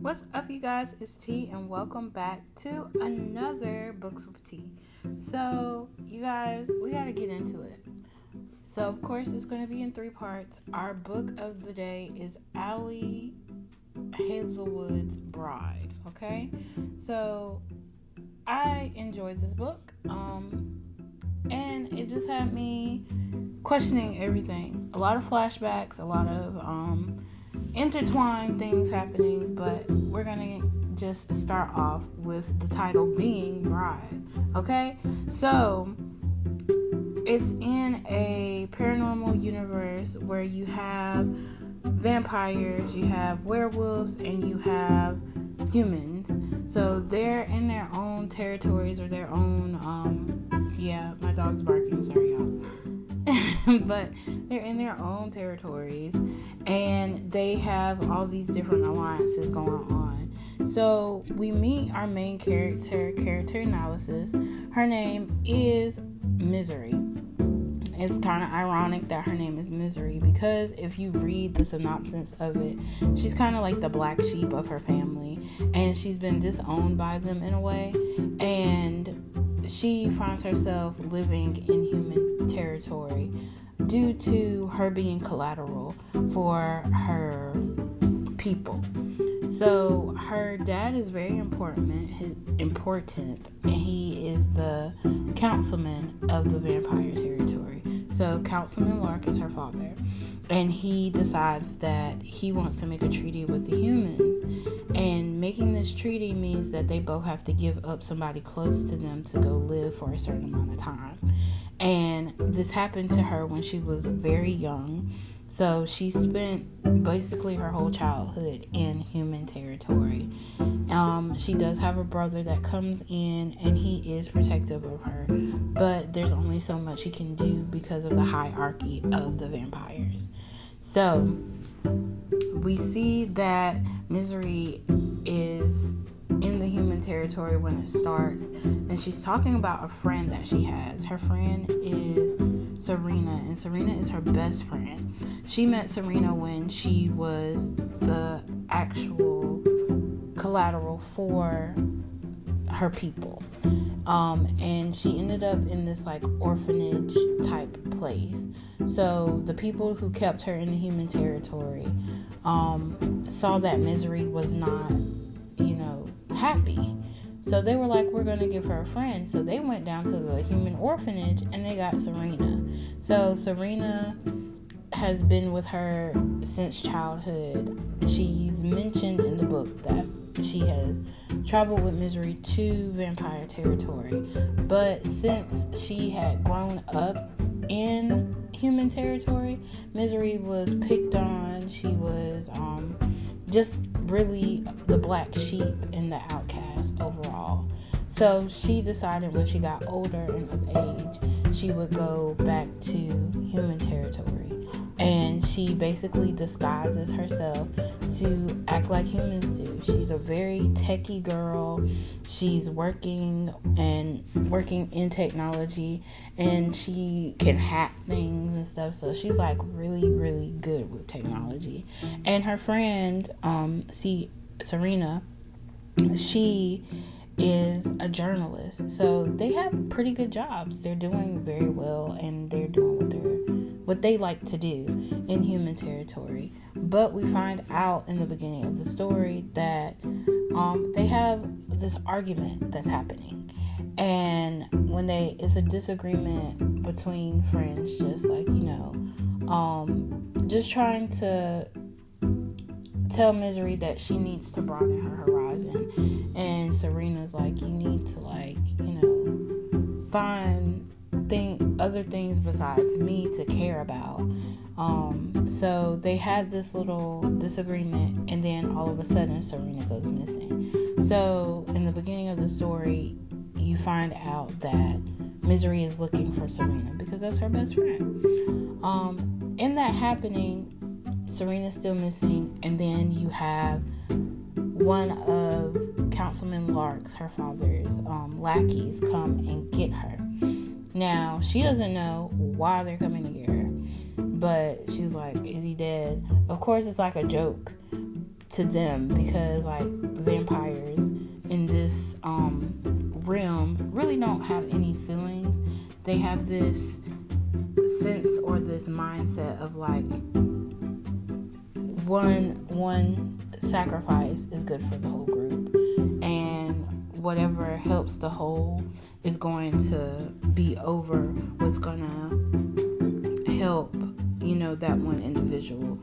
What's up, you guys? It's T, and welcome back to another Books with T. So, you guys, we got to get into it. So, of course, it's going to be in 3 parts. Our book of the day is Ali Hazelwood's Bride. Okay? So, I enjoyed this book, and it just had me questioning everything. A lot of flashbacks, a lot of intertwined things happening, but we're gonna just start off with the title being Bride. Okay, so it's in a paranormal universe where you have vampires, you have werewolves, and you have humans. So they're in their own territories or their own my dog's barking, sorry y'all. But they're in their own territories and they have all these different alliances going on. So we meet our main character analysis. Her name is Misery. It's kind of ironic that her name is Misery because if you read the synopsis of it, she's kind of like the black sheep of her family and she's been disowned by them in a way, and she finds herself living in human territory due to her being collateral for her people. So her dad is very important, and he is the councilman of the vampire territory. So Councilman Lark is her father, and he decides that he wants to make a treaty with the humans, and making this treaty means that they both have to give up somebody close to them to go live for a certain amount of time. And this happened to her when she was very young. So she spent basically her whole childhood in human territory. She does have a brother that comes in and he is protective of her, but there's only so much he can do because of the hierarchy of the vampires. So we see that Misery is in the human territory when it starts, and she's talking about a friend that she has. Her friend is Serena, and Serena is her best friend. She met Serena when she was the actual collateral for her people, and she ended up in this like orphanage type place. So the people who kept her in the human territory saw that Misery was not happy, so they were like, we're gonna give her a friend. So they went down to the human orphanage and they got Serena. So Serena has been with her since childhood. She's mentioned in the book that she has traveled with Misery to vampire territory, but since she had grown up in human territory, Misery was picked on. She was just really the black sheep and the outcast overall. So she decided when she got older and of age, she would go back to human territory. And she basically disguises herself to act like humans do. She's a very techie girl. She's working in technology, and she can hack things and stuff. So she's like really, really good with technology. And her friend, Serena, she is a journalist. So they have pretty good jobs. They're doing very well, and they're doing what they like to do in human territory. But we find out in the beginning of the story that they have this argument that's happening, and when it's a disagreement between friends, just like just trying to tell Misery that she needs to broaden her horizon, and Serena's like, you need to find other things besides me to care about. So they had this little disagreement, and then all of a sudden Serena goes missing. So in the beginning of the story, you find out that Misery is looking for Serena because that's her best friend. In that happening, Serena's still missing, and then you have one of Councilman Lark's, her father's lackeys, come and get her. Now, she doesn't know why they're coming to get her, but she's like, is he dead? Of course, it's like a joke to them, because like vampires in this realm really don't have any feelings. They have this sense or this mindset of like one sacrifice is good for the whole group, and whatever helps the whole is going to be over what's gonna help, that one individual.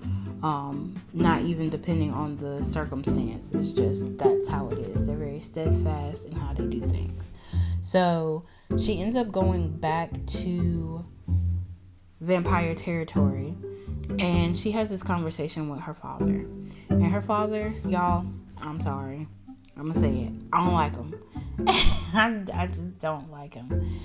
Not even depending on the circumstance. It's just that's how it is. They're very steadfast in how they do things. So she ends up going back to vampire territory, and she has this conversation with her father. And her father, y'all, I'm sorry, I'm gonna say it, I don't like him. I just don't like him.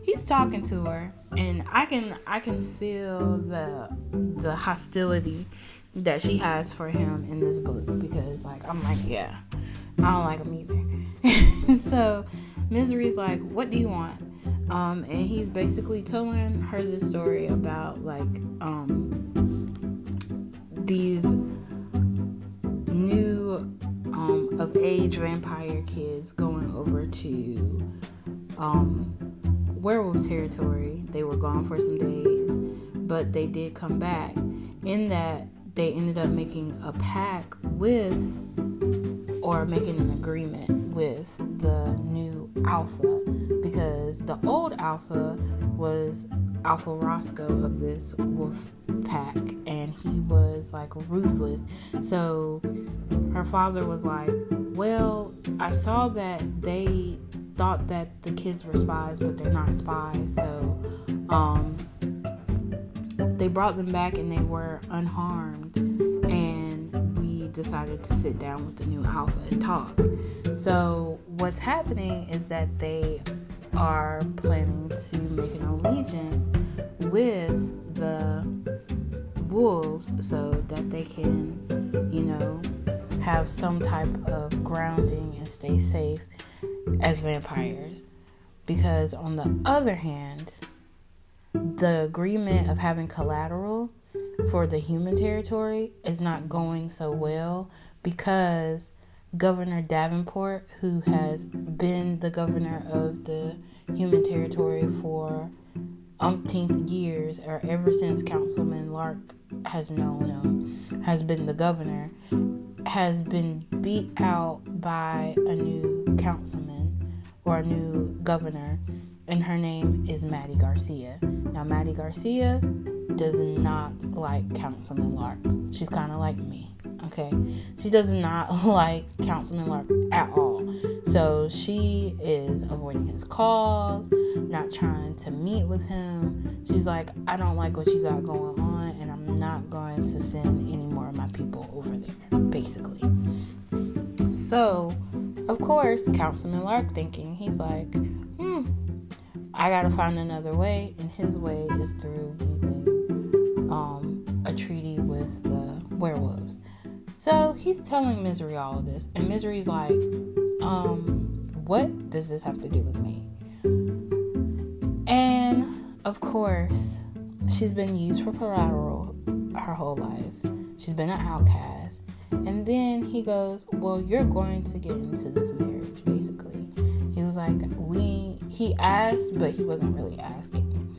He's talking to her, and I can feel the hostility that she has for him in this book, because like I'm like, yeah, I don't like him either. So Misery's like, what do you want? And he's basically telling her this story about like these new of age vampire kids going over to werewolf territory. They were gone for some days, but they did come back. In that, they ended up making a pact with, or making an agreement with, the new alpha, because the old alpha was Alpha Roscoe of this wolf pack, and he was like ruthless. So her father was like, well, I saw that they thought that the kids were spies, but they're not spies, so they brought them back and they were unharmed, and we decided to sit down with the new alpha and talk. So what's happening is that they are planning to make an allegiance with the wolves so that they can, have some type of grounding and stay safe as vampires. Because on the other hand, the agreement of having collateral for the human territory is not going so well, because Governor Davenport, who has been the governor of the human territory for umpteenth years, or ever since Councilman Lark has known him, has been the governor, has been beat out by a new councilman or a new governor, and her name is Maddie Garcia. Now, Maddie Garcia does not like Councilman Lark. She's kind of like me, okay? She does not like Councilman Lark at all. So she is avoiding his calls, not trying to meet with him. She's like, I don't like what you got going on, and I'm not going to send any more of my people over there, basically. So, of course, Councilman Lark thinking, he's like, I gotta find another way, and his way is through using a treaty with the werewolves. So he's telling Misery all of this, and Misery's like, what does this have to do with me? And of course, she's been used for collateral her whole life. She's been an outcast. And then he goes, well, you're going to get into this marriage, basically. He was like, he asked, but he wasn't really asking.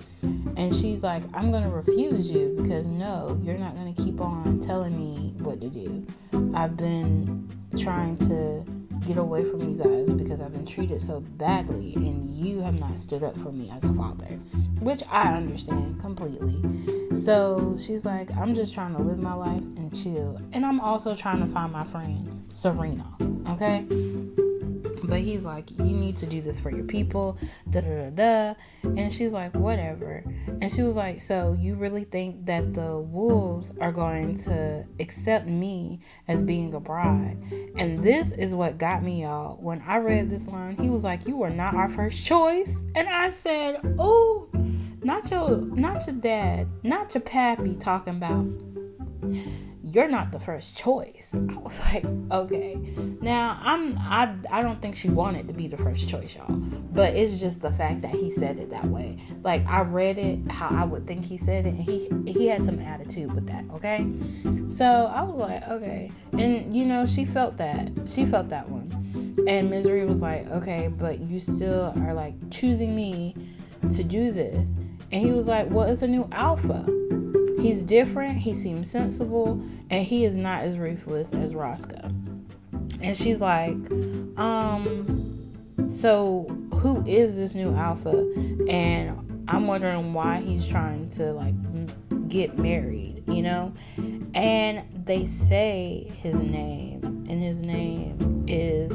And she's like, I'm going to refuse you, because no, you're not going to keep on telling me what to do. I've been trying to get away from you guys because I've been treated so badly, and you have not stood up for me as a father, which I understand completely. So she's like, I'm just trying to live my life and chill. And I'm also trying to find my friend, Serena, okay? But he's like, you need to do this for your people, da-da-da-da. And she's like, whatever. And she was like, so you really think that the wolves are going to accept me as being a bride? And this is what got me, y'all. When I read this line, he was like, you were not our first choice. And I said, oh, not your dad, not your pappy talking about, you're not the first choice. I was like, okay. Now, I don't think she wanted to be the first choice, y'all. But it's just the fact that he said it that way. Like, I read it how I would think he said it, and he had some attitude with that, okay? So, I was like, okay. And, you know, she felt that. She felt that one. And Misery was like, okay, but you still are, like, choosing me to do this. And he was like, well, it's a new alpha. He's different, he seems sensible, and he is not as ruthless as Roscoe. And she's like, so who is this new alpha? And I'm wondering why he's trying to, like, get married, you know? And they say his name, and his name is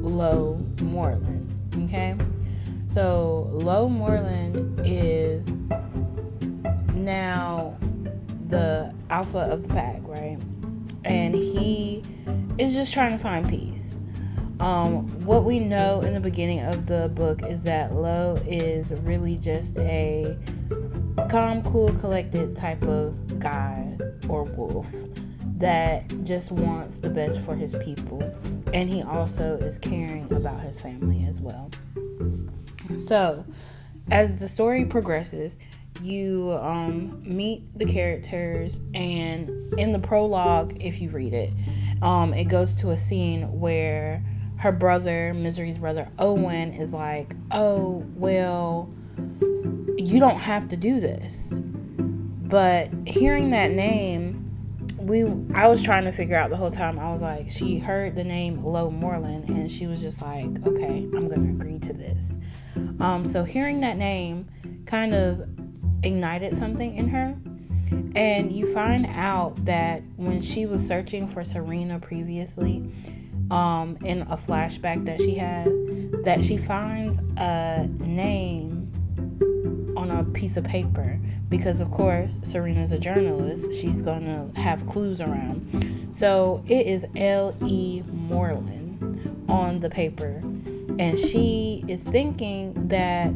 Lo Moreland, okay? So Lo Moreland is now the alpha of the pack, right? And he is just trying to find peace. What we know in the beginning of the book is that Lo is really just a calm, cool, collected type of guy or wolf that just wants the best for his people, and he also is caring about his family as well. So as the story progresses, you meet the characters, and in the prologue, if you read it, it goes to a scene where her brother, Misery's brother Owen, is like, oh, well, you don't have to do this. But hearing that name, I was trying to figure out the whole time. I was like, she heard the name Lo Moreland, and she was just like, okay, I'm gonna agree to this. So hearing that name kind of ignited something in her, and you find out that when she was searching for Serena previously, in a flashback that she has, that she finds a name on a piece of paper, because of course Serena's a journalist, she's gonna have clues around. So it is L.E. Moreland on the paper, and she is thinking that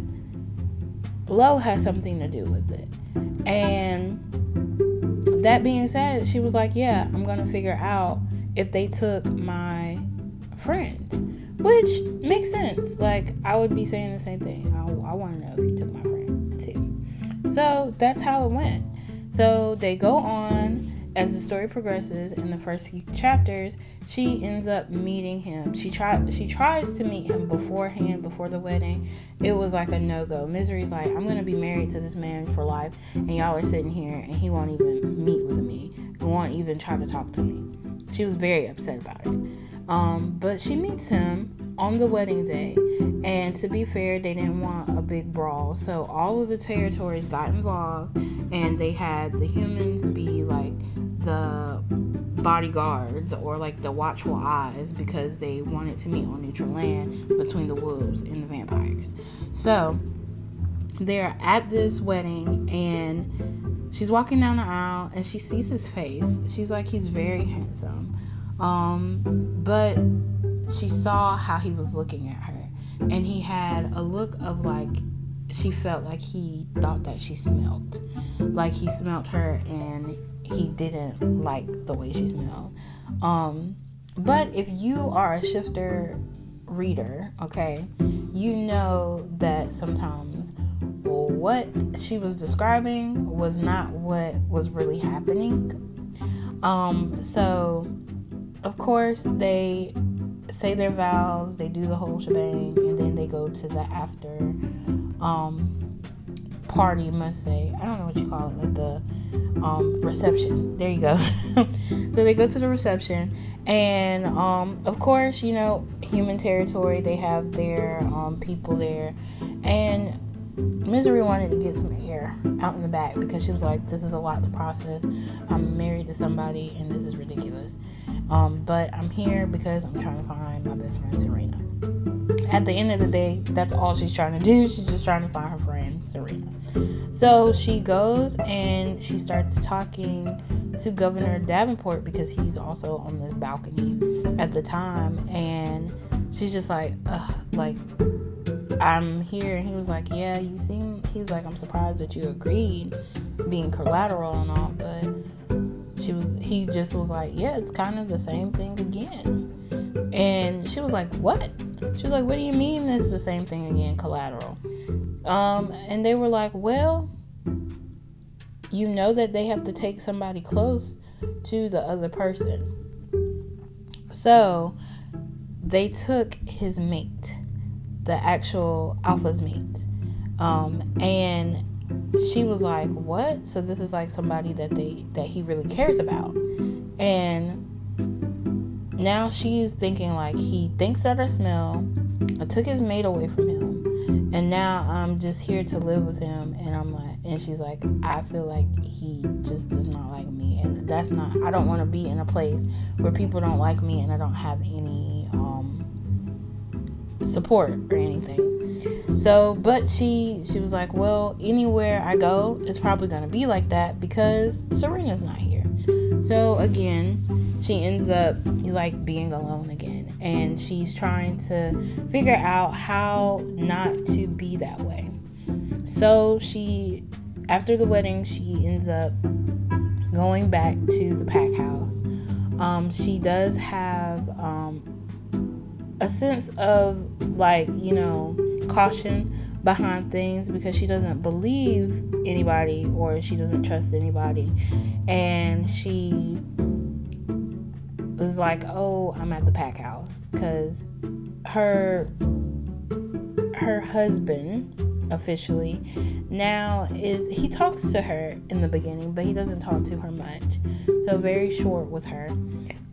Lo has something to do with it. And that being said, she was like, yeah, I'm gonna figure out if they took my friend, which makes sense. Like, I would be saying the same thing. I want to know if you took my friend too. So that's how it went. So they go on. As the story progresses, in the first few chapters, she ends up meeting him. She tries to meet him beforehand, before the wedding. It was like a no-go. Misery's like, I'm going to be married to this man for life, and y'all are sitting here, and he won't even meet with me. He won't even try to talk to me. She was very upset about it. But she meets him on the wedding day, and to be fair, they didn't want a big brawl, so all of the territories got involved, and they had the humans be like the bodyguards, or like the watchful eyes, because they wanted to meet on neutral land between the wolves and the vampires. So they're at this wedding, and she's walking down the aisle, and she sees his face. She's like, he's very handsome, but she saw how he was looking at her, and he had a look of like, she felt like he thought that she smelled, like he smelled her, and he didn't like the way she smelled. But if you are a shifter reader, okay, you know that sometimes what she was describing was not what was really happening. So of course they say their vows, they do the whole shebang, and then they go to the after party, you must say. I don't know what you call it, like the reception. There you go. So they go to the reception, and of course, you know, human territory, they have their people there, and Misery wanted to get some air out in the back, because she was like, this is a lot to process. I'm married to somebody, and this is ridiculous. But I'm here because I'm trying to find my best friend, Serena. At the end of the day, that's all she's trying to do. She's just trying to find her friend, Serena. So she goes and she starts talking to Governor Davenport, because he's also on this balcony at the time. And she's just like, ugh, like, I'm here. And he was like, yeah, he was like, I'm surprised that you agreed, being collateral and all, but he just was like, yeah, it's kind of the same thing again. And she was like, what? She was like, what do you mean it's the same thing again, collateral? And they were like, well, you know that they have to take somebody close to the other person. So they took his mate, the actual alpha's mate. And she was like, what? So this is like somebody that he really cares about. And now she's thinking like, he thinks that I smell. I took his mate away from him, and now I'm just here to live with him. And I'm like, and she's like, I feel like he just does not like me, and that's not. I don't want to be in a place where people don't like me, and I don't have any support or anything. So, but she was like, well, anywhere I go, it's probably gonna be like that because Serena's not here. So again, she ends up like being alone again, and she's trying to figure out how not to be that way. So she, after the wedding, she ends up going back to the pack house. She does have a sense of like, caution behind things because she doesn't believe anybody or she doesn't trust anybody. And she was like, oh, I'm at the pack house, because her husband officially now he talks to her in the beginning, but he doesn't talk to her much, so very short with her.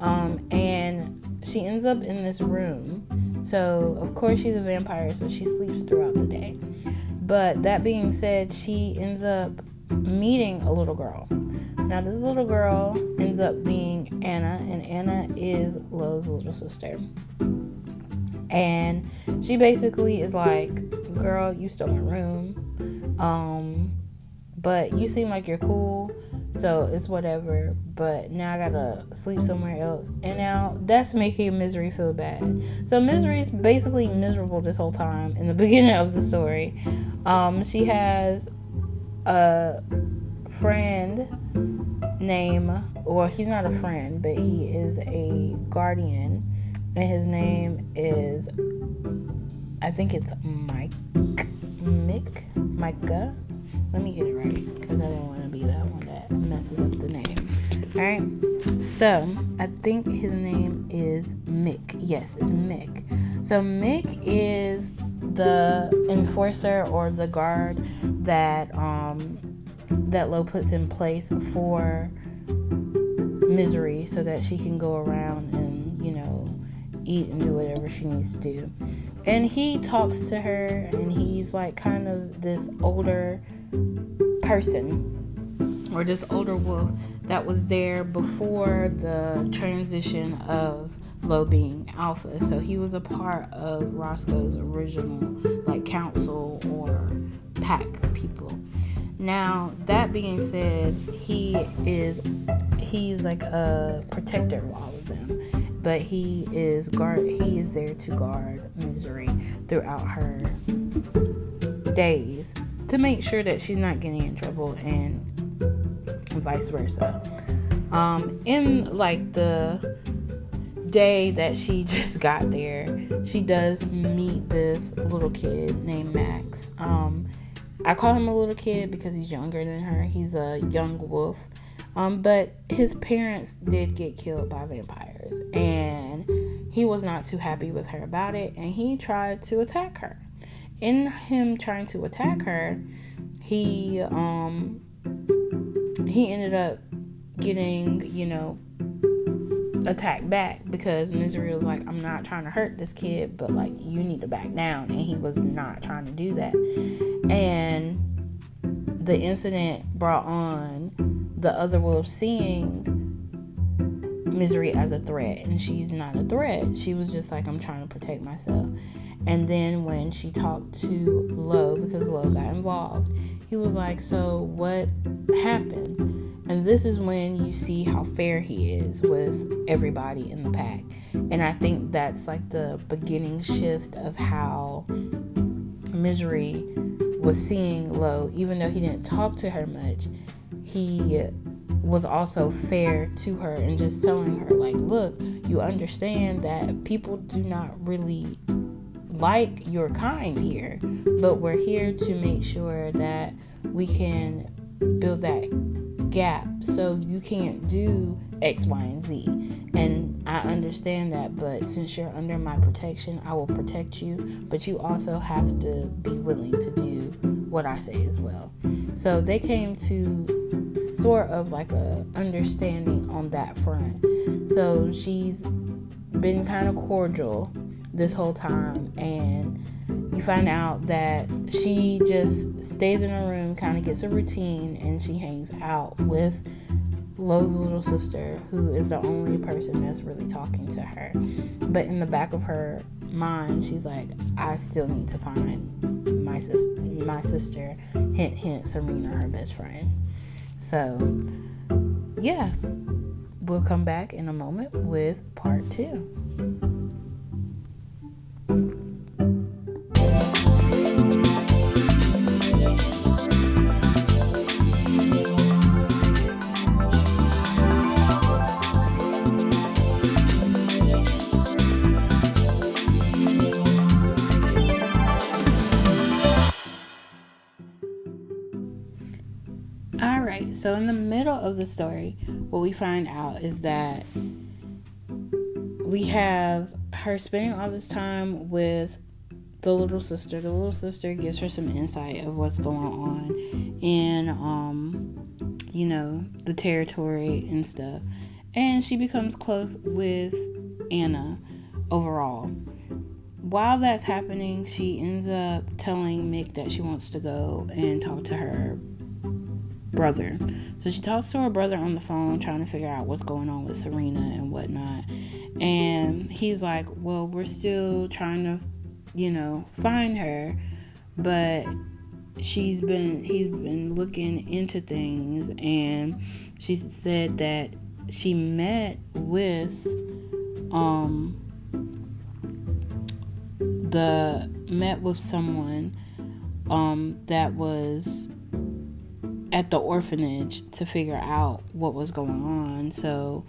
And she ends up in this room. So of course she's a vampire, so she sleeps throughout the day. But that being said, she ends up meeting a little girl. Now this little girl ends up being Anna, and Anna is Lo's little sister. And she basically is like, girl, you stole my room, but you seem like you're cool, so it's whatever, but now I gotta sleep somewhere else. And now that's making Misery feel bad. So Misery's basically miserable this whole time in the beginning of the story. She has a friend named, or he's not a friend, but he is a guardian, and his name is, I think it's Micah. Let me get it right, because I don't want to be that one that messes up the name. Alright, so I think his name is Mick. Yes, it's Mick. So Mick is the enforcer or the guard that Lo puts in place for Misery so that she can go around and, eat and do whatever she needs to do. And he talks to her, and he's like kind of this older person, or this older wolf that was there before the transition of Lo being alpha. So he was a part of Roscoe's original like council or pack people. Now that being said, he's like a protector of all of them, but he is there to guard Misery throughout her days to make sure that she's not getting in trouble, and vice versa. In like the day that she just got there, she does meet this little kid named Max. I call him a little kid because he's younger than her. He's a young wolf. But his parents did get killed by vampires, and he was not too happy with her about it, and he tried to attack her. In him trying to attack her, he ended up getting, attacked back, because Misery was like, I'm not trying to hurt this kid, but like, you need to back down, and he was not trying to do that. And the incident brought on the other wolves seeing Misery as a threat, and she's not a threat. She was just like, I'm trying to protect myself. And then when she talked to Lo, because Lo got involved, he was like, so what happened? And this is when you see how fair he is with everybody in the pack. And I think that's like the beginning shift of how Misery was seeing Lo. Even though he didn't talk to her much, he was also fair to her and just telling her, like, look, you understand that people do not really like your kind here, but we're here to make sure that we can build that gap, so you can't do X, Y, and Z. And I understand that, but since you're under my protection, I will protect you, but you also have to be willing to do what I say as well. So they came to sort of like a understanding on that front. So she's been kind of cordial this whole time, and you find out that she just stays in her room, kind of gets a routine, and she hangs out with Lo's little sister, who is the only person that's really talking to her. But in the back of her mind, she's like, I still need to find my sister, hint, hint, Serena, her best friend. So, yeah, we'll come back in a moment with part 2. Alright, so in the middle of the story, what we find out is that we have her spending all this time with the little sister. The little sister gives her some insight of what's going on in, the territory and stuff. And she becomes close with Anna overall. While that's happening, she ends up telling Mick that she wants to go and talk to her brother. So she talks to her brother on the phone, trying to figure out what's going on with Serena and whatnot. And he's like, well, we're still trying to, find her, but he's been looking into things, and she said that she met with someone that was at the orphanage to figure out what was going on. So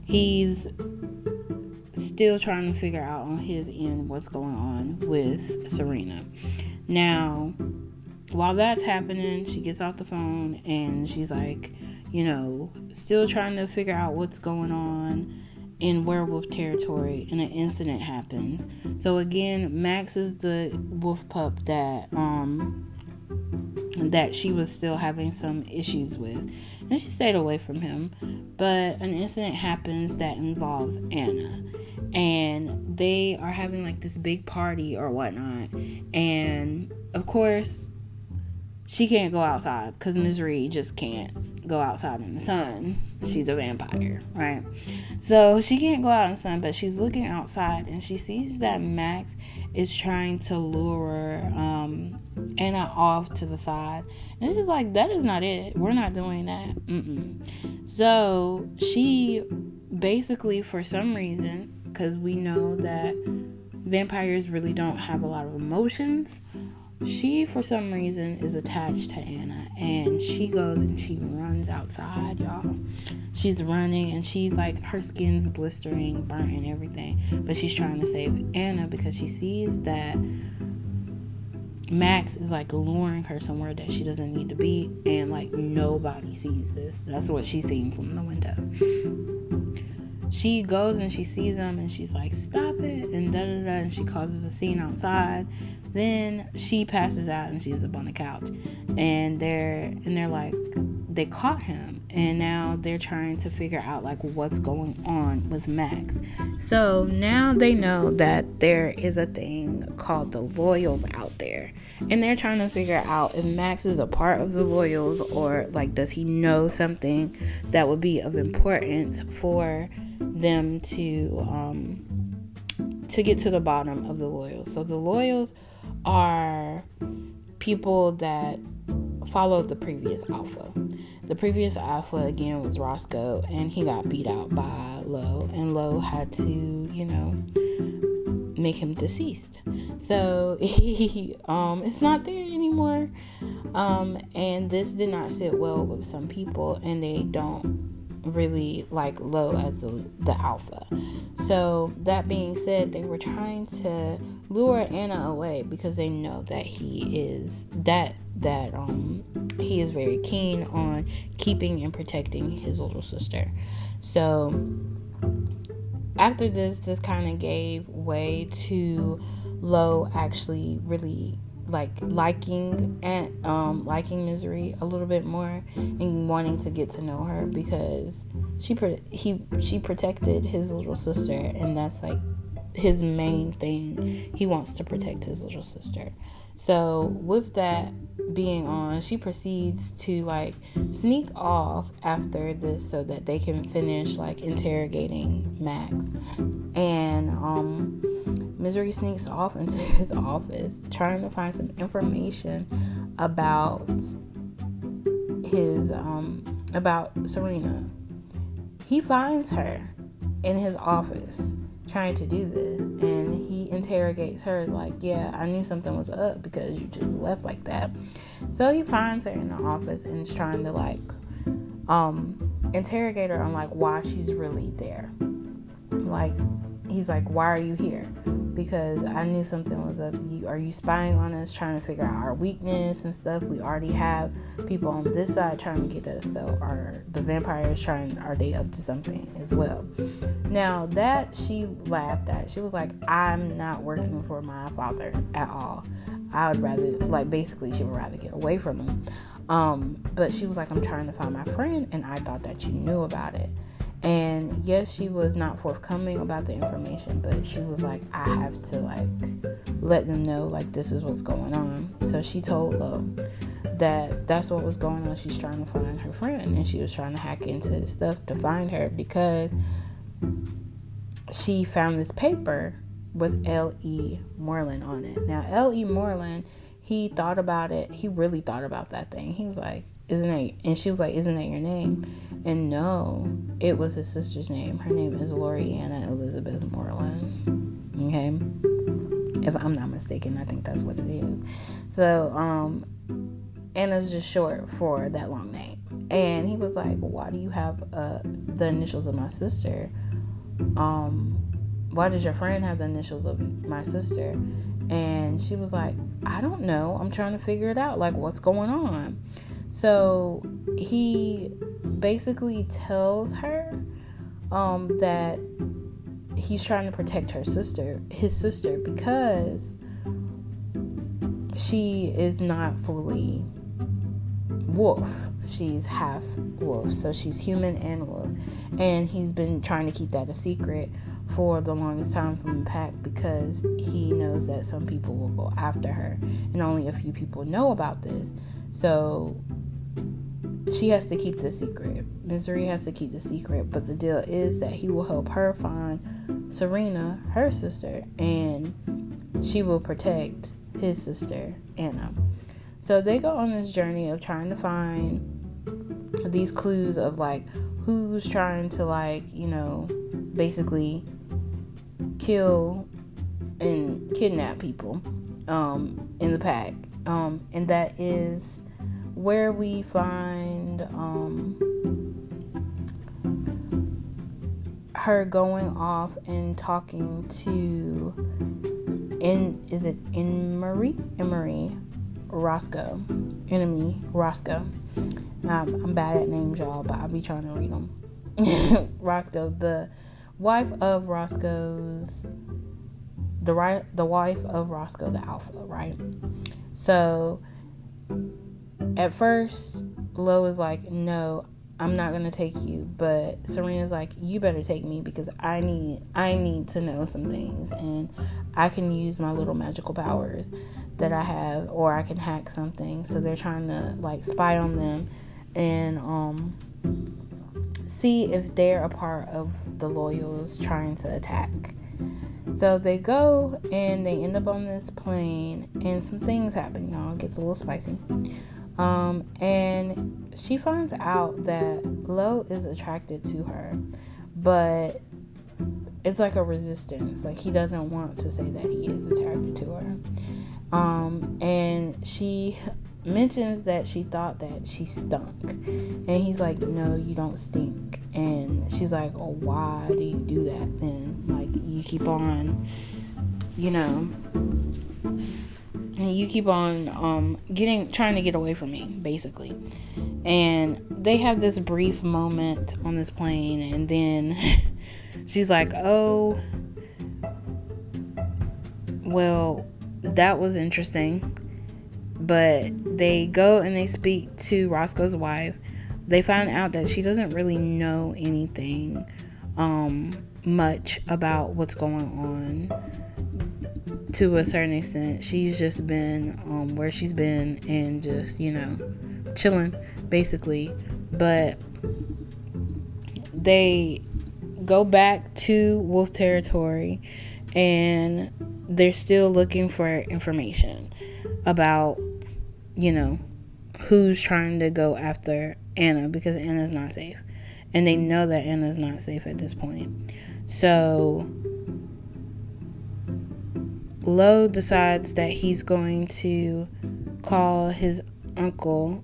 he's still trying to figure out on his end what's going on with Serena. Now, while that's happening, she gets off the phone and she's like, still trying to figure out what's going on in werewolf territory, and an incident happens. So again, Max is the wolf pup that she was still having some issues with, and she stayed away from him. But an incident happens that involves Anna, and they are having like this big party or whatnot, and of course she can't go outside because Misery just can't go outside in the sun. She's a vampire, right? So she can't go out in the sun, but she's looking outside and she sees that Max is trying to lure Anna off to the side, and she's like, that is not it, we're not doing that. So she basically, for some reason, because we know that vampires really don't have a lot of emotions, she for some reason is attached to Anna, and she goes and she runs outside, y'all. She's running and she's like, her skin's blistering, burnt and everything, but she's trying to save Anna because she sees that Max is like luring her somewhere that she doesn't need to be, and like nobody sees this. That's what she's seeing from the window. She goes and she sees him and she's like, stop it, and and she causes a scene outside. Then she passes out and she's up on the couch, and they're like, they caught him, and now they're trying to figure out like what's going on with Max. So now they know that there is a thing called the Loyals out there, and they're trying to figure out if Max is a part of the Loyals, or like, does he know something that would be of importance for them to get to the bottom of the Loyals. So the Loyals are people that followed the previous alpha. The previous alpha again was Roscoe, and he got beat out by Lo, and Lo had to, make him deceased. So he it's not there anymore. And this did not sit well with some people, and they don't really like Lo as the alpha. So that being said, they were trying to lure Anna away because they know that he is he is very keen on keeping and protecting his little sister. So after this kind of gave way to Lo actually really liking Misery a little bit more and wanting to get to know her, because she protected his little sister, and that's like his main thing. He wants to protect his little sister. So with that being on, she proceeds to sneak off after this so that they can finish interrogating Max. And Misery sneaks off into his office trying to find some information about his about Serena. He finds her in his office trying to do this, and he interrogates her yeah, I knew something was up because you just left like that. So he finds her in the office and is trying to interrogate her on why she's really there. He's like, why are you here? Because I knew something was up. Are you spying on us, trying to figure out our weakness and stuff? We already have people on this side trying to get us. So are the vampires are they up to something as well? Now that she laughed at, she was like, I'm not working for my father at all. I would rather, basically she would rather get away from him. But she was like, I'm trying to find my friend, and I thought that you knew about it. And yes, she was not forthcoming about the information, but she was like, I have to let them know this is what's going on. So she told Lo that that's what was going on. She's trying to find her friend, and she was trying to hack into his stuff to find her because she found this paper with L.E. Moreland on it. Now L.E. Moreland, he thought about it. He really thought about that thing. He was like, isn't it? And she was like, isn't that your name? And no, it was his sister's name. Her name is Loriana Elizabeth Moreland. Okay, if I'm not mistaken, I think that's what it is. So Anna's just short for that long name. And he was like, why do you have the initials of my sister? Why does your friend have the initials of my sister? And she was like, I don't know, I'm trying to figure it out, what's going on. So he basically tells her that he's trying to protect his sister, because she is not fully wolf. She's half wolf, so she's human and wolf. And he's been trying to keep that a secret for the longest time from the pack, because he knows that some people will go after her, and only a few people know about this. So she has to keep the secret. Misery has to keep the secret, but the deal is that he will help her find Serena, her sister, and she will protect his sister, Anna. So they go on this journey of trying to find these clues of who's trying to basically kill and kidnap people in the pack. And that is where we find her going off and talking to Emery Roscoe. I'm bad at names, y'all, but I'll be trying to read them. Roscoe, the wife of Roscoe's, the wife of Roscoe the Alpha, right? So at first, Lo is like, no, I'm not gonna take you, but Serena's like, you better take me, because I need to know some things, and I can use my little magical powers that I have, or I can hack something. So they're trying to spy on them and see if they're a part of the Loyals trying to attack. So they go and they end up on this plane, and some things happen, y'all. It gets a little spicy. And she finds out that Lo is attracted to her, but it's like a resistance. Like, he doesn't want to say that he is attracted to her. And she mentions that she thought that she stunk, and he's like, no, you don't stink. And she's like, oh, why do you do that then? Like, you keep on, and you keep on trying to get away from me, basically. And they have this brief moment on this plane, and then she's like, oh, well, that was interesting. But they go and they speak to Roscoe's wife. They find out that she doesn't really know anything much about what's going on. To a certain extent, she's just been where she's been and just, chilling, basically. But they go back to wolf territory, and they're still looking for information about, who's trying to go after Anna, because Anna's not safe. And they know that Anna's not safe at this point. So Lo decides that he's going to call his Uncle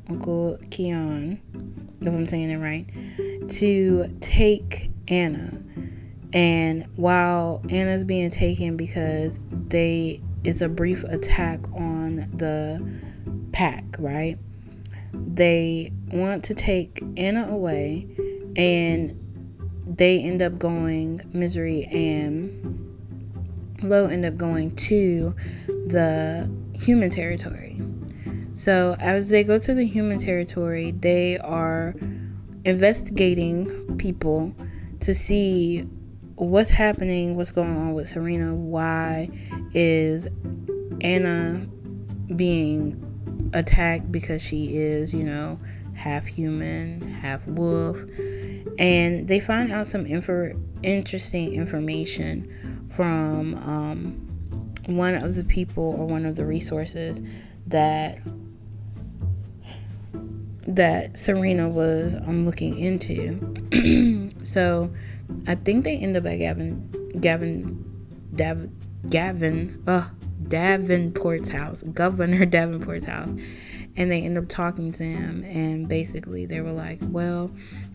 Keon, if I'm saying it right, to take Anna. And while Anna's being taken because it's a brief attack on the pack, right? They want to take Anna away, and they end up going, Misery and Lo end up going to the human territory. So as they go to the human territory, they are investigating people to see what's happening, what's going on with Serena. Why is Anna being attacked? Because she is, half human, half wolf. And they find out some interesting information from one of the people, or one of the resources that Serena was looking into. So I think they end up at Davenport's house, Governor Davenport's house, and they end up talking to him. And basically they were like, well,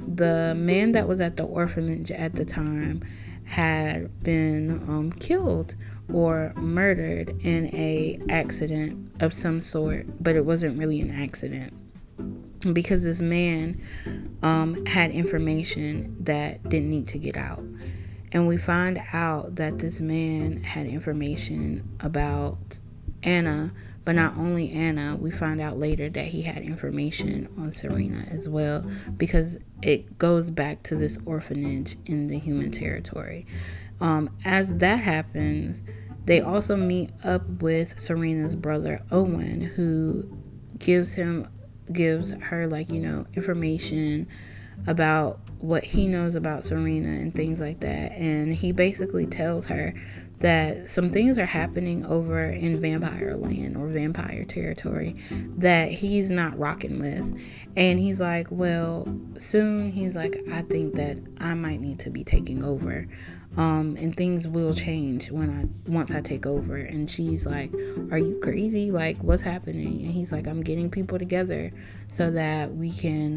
the man that was at the orphanage at the time had been killed or murdered in a accident of some sort, but it wasn't really an accident, because this man had information that didn't need to get out. And we find out that this man had information about Anna, but not only Anna, we find out later that he had information on Serena as well, because it goes back to this orphanage in the human territory. As that happens, they also meet up with Serena's brother Owen, who gives her information about what he knows about Serena and things like that. And he basically tells her that some things are happening over in vampire land or vampire territory that he's not rocking with. And he's like, well, soon, he's like, I think that I might need to be taking over. And things will change once I take over. And she's like, are you crazy? Like, what's happening? And he's like, I'm getting people together so that we can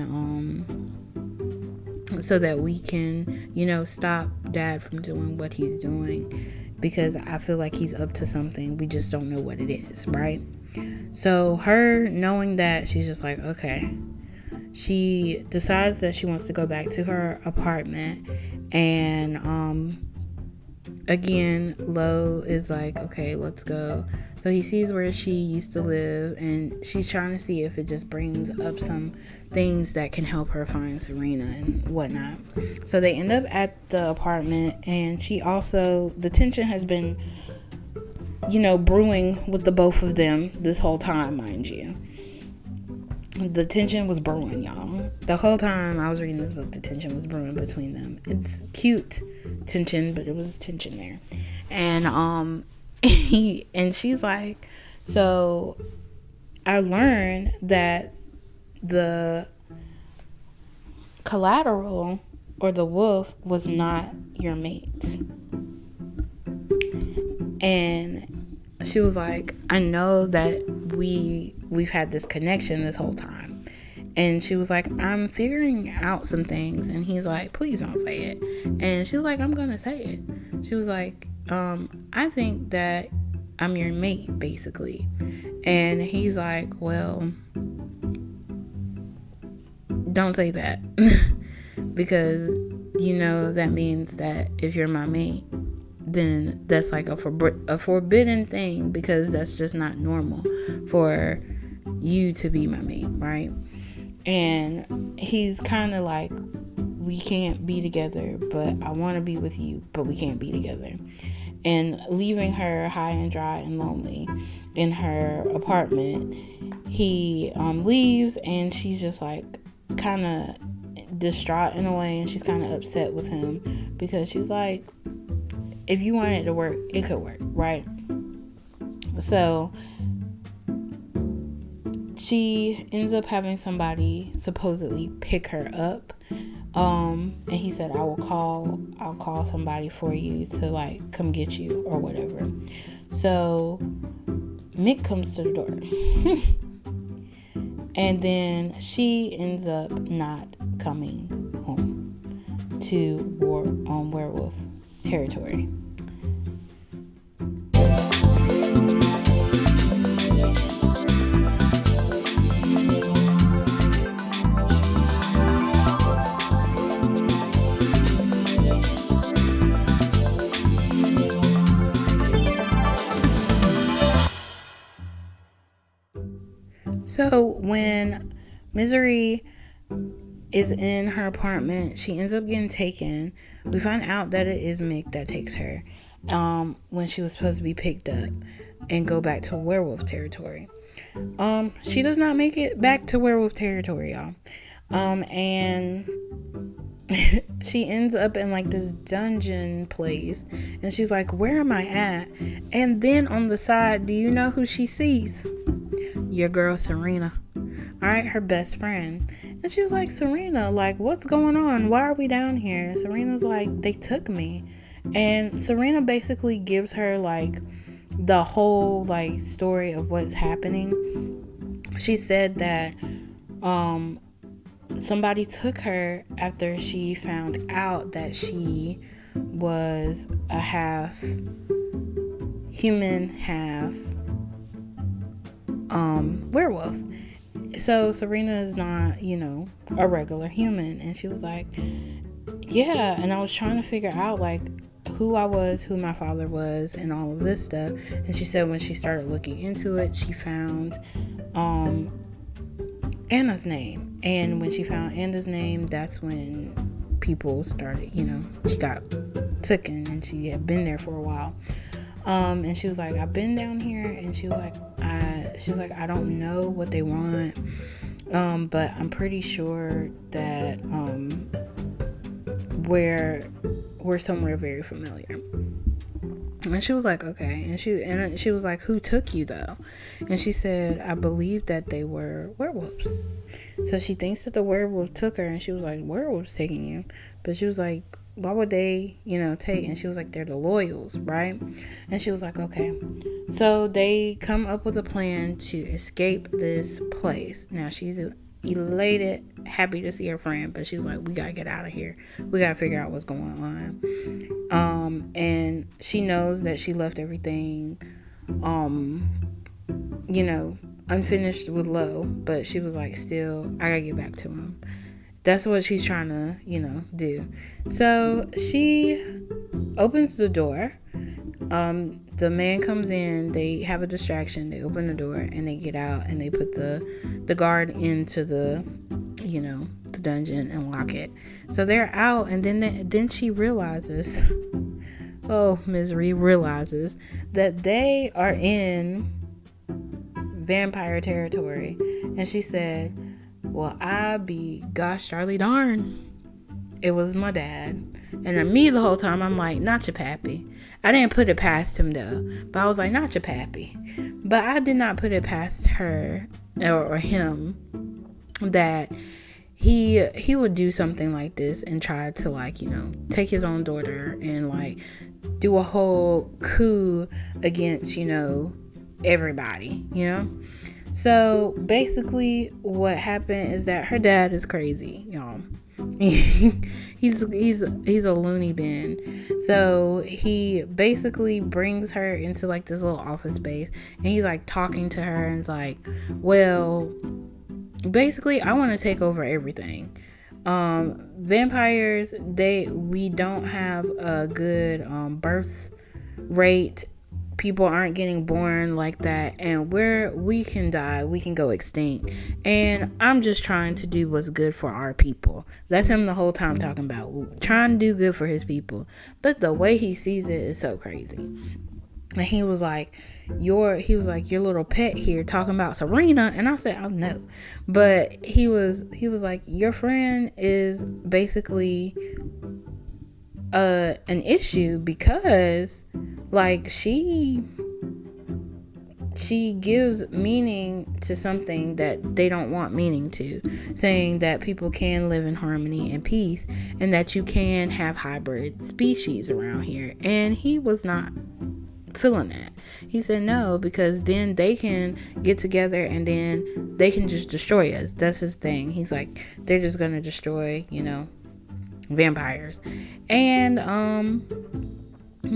stop Dad from doing what he's doing, because I feel like he's up to something. We just don't know what it is, right? So her knowing that, she's just like, okay. She decides that she wants to go back to her apartment, and again, Lo is like, okay, let's go. So he sees where she used to live, and she's trying to see if it just brings up some things that can help her find Serena and whatnot. So they end up at the apartment, and the tension has been, brewing with the both of them this whole time, mind you. The tension was brewing, y'all. The whole time I was reading this book, the tension was brewing between them. It's cute tension, but it was tension there. And and she's like, so I learned that the collateral or the wolf was not your mate. And she was like, I know that we've had this connection this whole time. And she was like, I'm figuring out some things. And he's like, please don't say it. And she was like, I'm gonna say it. She was like, I think that I'm your mate, basically. And he's like, well, don't say that. Because that means that if you're my mate, then that's like a forbidden thing, because that's just not normal for you to be my mate, right? And he's kind of like, we can't be together, but I want to be with you, but we can't be together. And leaving her high and dry and lonely in her apartment, he leaves, and she's just like kind of distraught in a way, and she's kind of upset with him, because she's like, if you want it to work, it could work, right? So she ends up having somebody supposedly pick her up, and he said, I'll call somebody for you to like come get you or whatever. So Mick comes to the door. And then she ends up not coming home to werewolf territory. So when Misery is in her apartment, she ends up getting taken. We find out that it is Mick that takes her when she was supposed to be picked up and go back to werewolf territory. She does not make it back to werewolf territory, y'all. And she ends up in like this dungeon place, and she's like, where am I at? And then on the side, do you know who she sees? Your girl Serena. All right, her best friend. And she's like, Serena, like, what's going on? Why are we down here? And Serena's like, they took me. And Serena basically gives her like the whole like story of what's happening. She said that somebody took her after she found out that she was a half human, half werewolf. So Serena is not, a regular human. And she was like, yeah. And I was trying to figure out like who I was, who my father was, and all of this stuff. And she said when she started looking into it, she found Anna's name. And when she found Anna's name, that's when people started, she got taken, and she had been there for a while. And she was like, I've been down here, and she was like, I don't know what they want, but I'm pretty sure that we're somewhere very familiar. And she was like, okay. And she was like, who took you though? And she said, I believe that they were werewolves. So she thinks that the werewolf took her, and she was like, werewolves taking you? But she was like, why would they, take? And she was like, they're the loyals, right? And she was like, okay. So they come up with a plan to escape this place. Now she's elated, happy to see her friend, but she's like, we gotta get out of here. We gotta figure out what's going on. And she knows that she left everything, unfinished with Lo, but she was like, still, I gotta get back to him. That's what she's trying to, do. So she opens the door. The man comes in. They have a distraction. They open the door and they get out, and they put the guard into the dungeon and lock it. So they're out, and then she realizes, Misery realizes that they are in vampire territory. And she said, well, I be gosh darly darn, it was my dad. And me the whole time, I'm like, not your pappy. I didn't put it past him though, but I was like, not your pappy. But I did not put it past her or him that he would do something like this and try to, like, take his own daughter and, like, do a whole coup against, everybody, So basically what happened is that her dad is crazy, y'all. he's a loony bin. So he basically brings her into, like, this little office space, and he's, like, talking to her, and it's like, well, basically, I want to take over everything. Vampires, we don't have a good birth rate. People aren't getting born like that, and we can die, we can go extinct, and I'm just trying to do what's good for our people. That's him the whole time, talking about trying to do good for his people. But the way he sees it is so crazy. And he was like, your little pet here talking about Serena. And I said, oh no. But he was like, your friend is basically an issue, because, like, she gives meaning to something that they don't want meaning to, saying that people can live in harmony and peace, and that you can have hybrid species around here. And he was not feeling that. He said no, because then they can get together and then they can just destroy us. That's his thing. He's like, they're just gonna destroy, vampires. And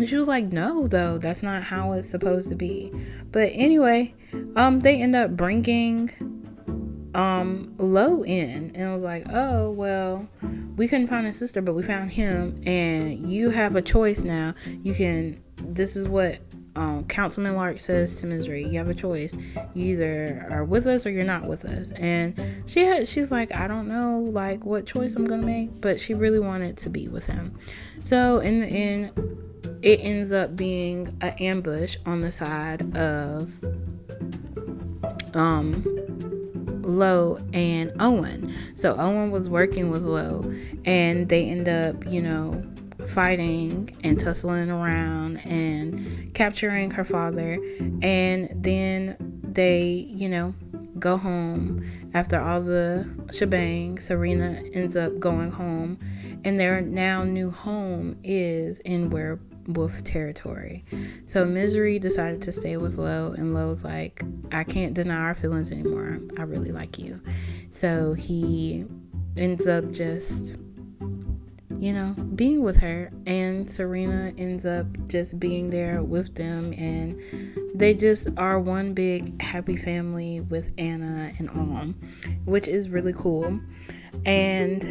she was like, no, though, that's not how it's supposed to be. But anyway, they end up bringing Lo in, and I was like, oh, well, we couldn't find his sister, but we found him, and you have a choice now. This is what Councilman Lark says to Misery. You have a choice. You either are with us or you're not with us. And she's like, I don't know, like, what choice I'm gonna make, but she really wanted to be with him. So in the end, it ends up being an ambush on the side of Lo and Owen. So Owen was working with Lo, and they end up, fighting and tussling around and capturing her father. And then they, go home after all the shebang. Serena ends up going home, and their now new home is in werewolf territory. So Misery decided to stay with Lo, and Lo's like, I can't deny our feelings anymore. I really like you. So he ends up just, being with her, and Serena ends up just being there with them, and they just are one big happy family with Anna and Alm, which is really cool. And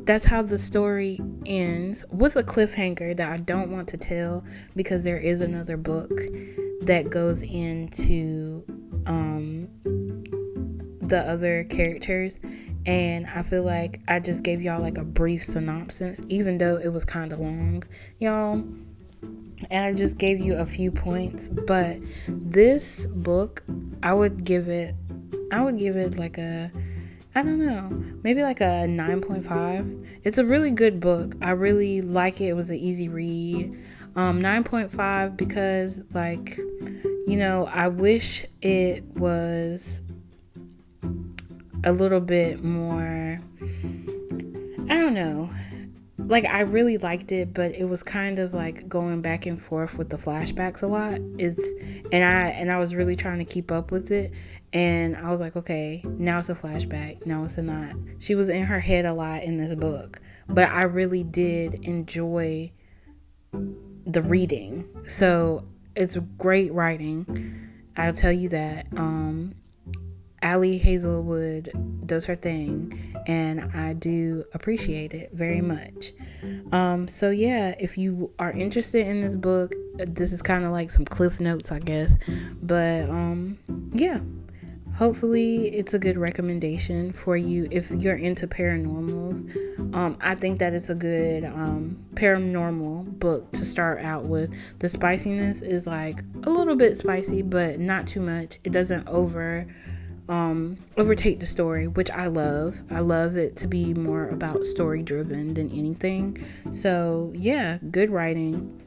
that's how the story ends, with a cliffhanger that I don't want to tell, because there is another book that goes into the other characters, and I feel like I just gave y'all, like, a brief synopsis, even though it was kind of long, y'all, and I just gave you a few points. But this book, I would give it like a, I don't know, maybe like a 9.5. It's a really good book. I really like it. It was an easy read. 9.5 because, like, I wish it was a little bit more, I don't know, like, I really liked it, but it was kind of like going back and forth with the flashbacks a lot. And I was really trying to keep up with it, and I was like, okay, now it's a flashback, now it's not. She was in her head a lot in this book, but I really did enjoy the reading. So it's great writing, I'll tell you that. Allie Hazelwood does her thing, and I do appreciate it very much. So yeah, if you are interested in this book, this is kind of like some cliff notes, I guess. But yeah, hopefully it's a good recommendation for you if you're into paranormals. I think that it's a good paranormal book to start out with. The spiciness is like a little bit spicy, but not too much. It doesn't overtake the story, which I love. I love it to be more about story driven than anything. So yeah, good writing,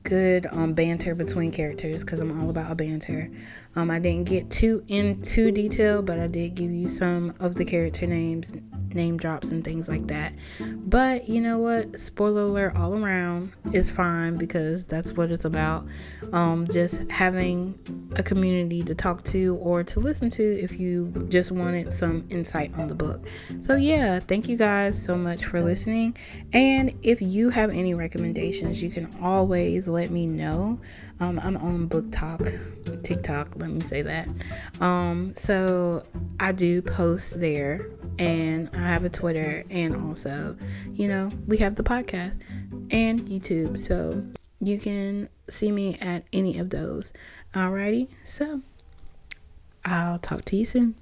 good banter between characters, because I'm all about banter. I didn't get too into detail, but I did give you some of the character names, name drops, and things like that. But you know what? Spoiler alert all around is fine, because that's what it's about. Just having a community to talk to or to listen to if you just wanted some insight on the book. So yeah, thank you guys so much for listening. And if you have any recommendations, you can always let me know. I'm on Book Talk, TikTok, let me say that. So I do post there, and I have a Twitter, and also, we have the podcast and YouTube. So you can see me at any of those. Alrighty, so I'll talk to you soon.